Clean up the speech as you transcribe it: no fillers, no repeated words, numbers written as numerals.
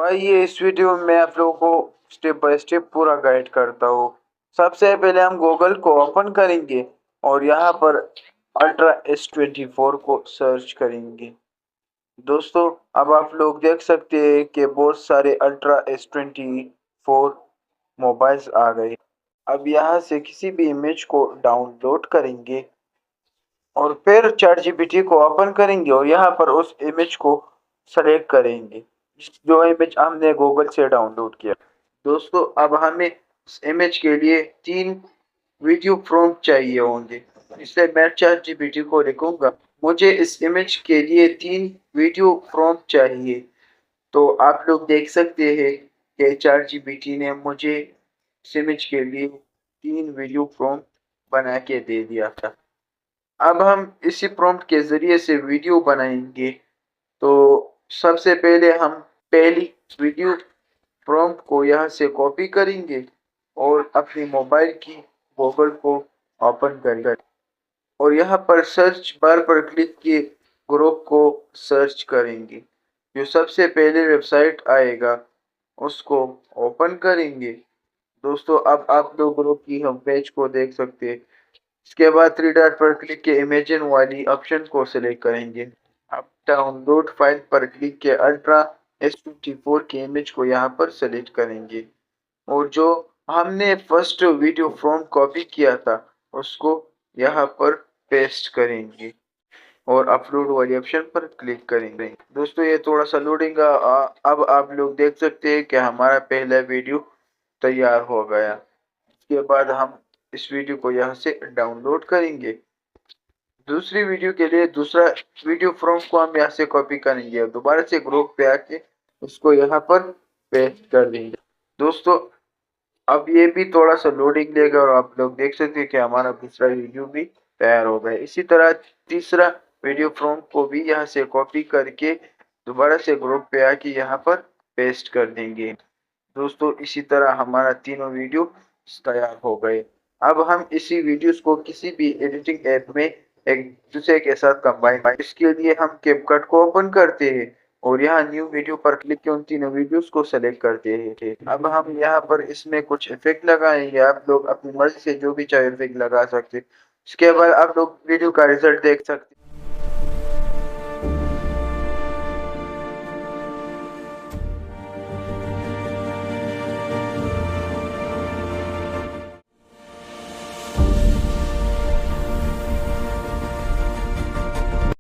आइए इस वीडियो में आप लोगों को स्टेप बाय स्टेप पूरा गाइड करता हूँ। सबसे पहले हम गूगल को ओपन करेंगे और यहाँ पर अल्ट्रा S24 को सर्च करेंगे। दोस्तों, अब आप लोग देख सकते हैं कि बहुत सारे अल्ट्रा S24 मोबाइल्स आ गए। अब यहाँ से किसी भी इमेज को डाउनलोड करेंगे और फिर चैट जीपीटी को ओपन करेंगे और यहाँ पर उस इमेज को सेलेक्ट करेंगे जो इमेज हमने गूगल से डाउनलोड किया। दोस्तों, अब हमें इस इमेज के लिए 3 वीडियो प्रॉम्प्ट चाहिए होंगे, इसलिए मैं चैट जीपीटी को लिखूंगा मुझे इस इमेज के लिए 3 वीडियो प्रॉम्प्ट चाहिए। तो आप लोग देख सकते हैं कि चैट जीपीटी ने मुझे इस इमेज के लिए 3 वीडियो प्रॉम्प्ट बना के दे दिया था। अब हम इसी प्रॉम्प्ट के जरिए से वीडियो बनाएंगे। तो सबसे पहले हम पहली वीडियो प्रॉम्प्ट को यहाँ से कॉपी करेंगे और अपनी मोबाइल की गूगल को ओपन करेंगे और यहाँ पर सर्च बार पर क्लिक किए ग्रुप को सर्च करेंगे। जो सबसे पहले वेबसाइट आएगा उसको ओपन करेंगे। दोस्तों, अब आप लोग ग्रुप की होम पेज को देख सकते हैं। इसके बाद 3 डॉट पर क्लिक के इमेजिन वाली ऑप्शन को सिलेक्ट करेंगे। अब डाउनलोड फाइल पर क्लिक के अल्ट्रा S24 की इमेज को यहाँ पर सेलेक्ट करेंगे और जो हमने फर्स्ट वीडियो फ्रॉम कॉपी किया था उसको यहाँ पर पेस्ट करेंगे और अपलोड वाली ऑप्शन पर क्लिक करेंगे। दोस्तों, ये थोड़ा सा लोडिंग अब आप लोग देख सकते हैं कि हमारा पहला वीडियो तैयार हो गया। इसके बाद हम इस वीडियो को यहाँ से डाउनलोड करेंगे। दूसरी वीडियो के लिए दूसरा वीडियो फ्रॉम को हम यहाँ से कॉपी करेंगे और दोबारा से ग्रुप पे आके उसको यहाँ पर पेस्ट कर देंगे। दोस्तों, अब ये भी थोड़ा सा लोडिंग लेगा और आप लोग देख सकते हैं कि हमारा दूसरा वीडियो भी तैयार हो गया। इसी तरह तीसरा वीडियो फ्रॉम को भी यहाँ से कॉपी करके दोबारा से ग्रुप पे आके यहाँ पर पेस्ट कर देंगे। दोस्तों, इसी तरह हमारा तीनों वीडियो तैयार हो गए। अब हम इसी वीडियोस को किसी भी एडिटिंग ऐप में एक दूसरे के साथ कंबाइन करें। इसके लिए हम कैपकट को ओपन करते हैं और यहाँ न्यू वीडियो पर क्लिक के उन तीनों वीडियोस को सेलेक्ट करते हैं। अब हम यहाँ पर इसमें कुछ इफेक्ट लगाएंगे। आप लोग अपनी मर्जी से जो भी चाहे इफेक्ट लगा सकते हैं। इसके बाद आप लोग वीडियो का रिजल्ट देख सकते हैं।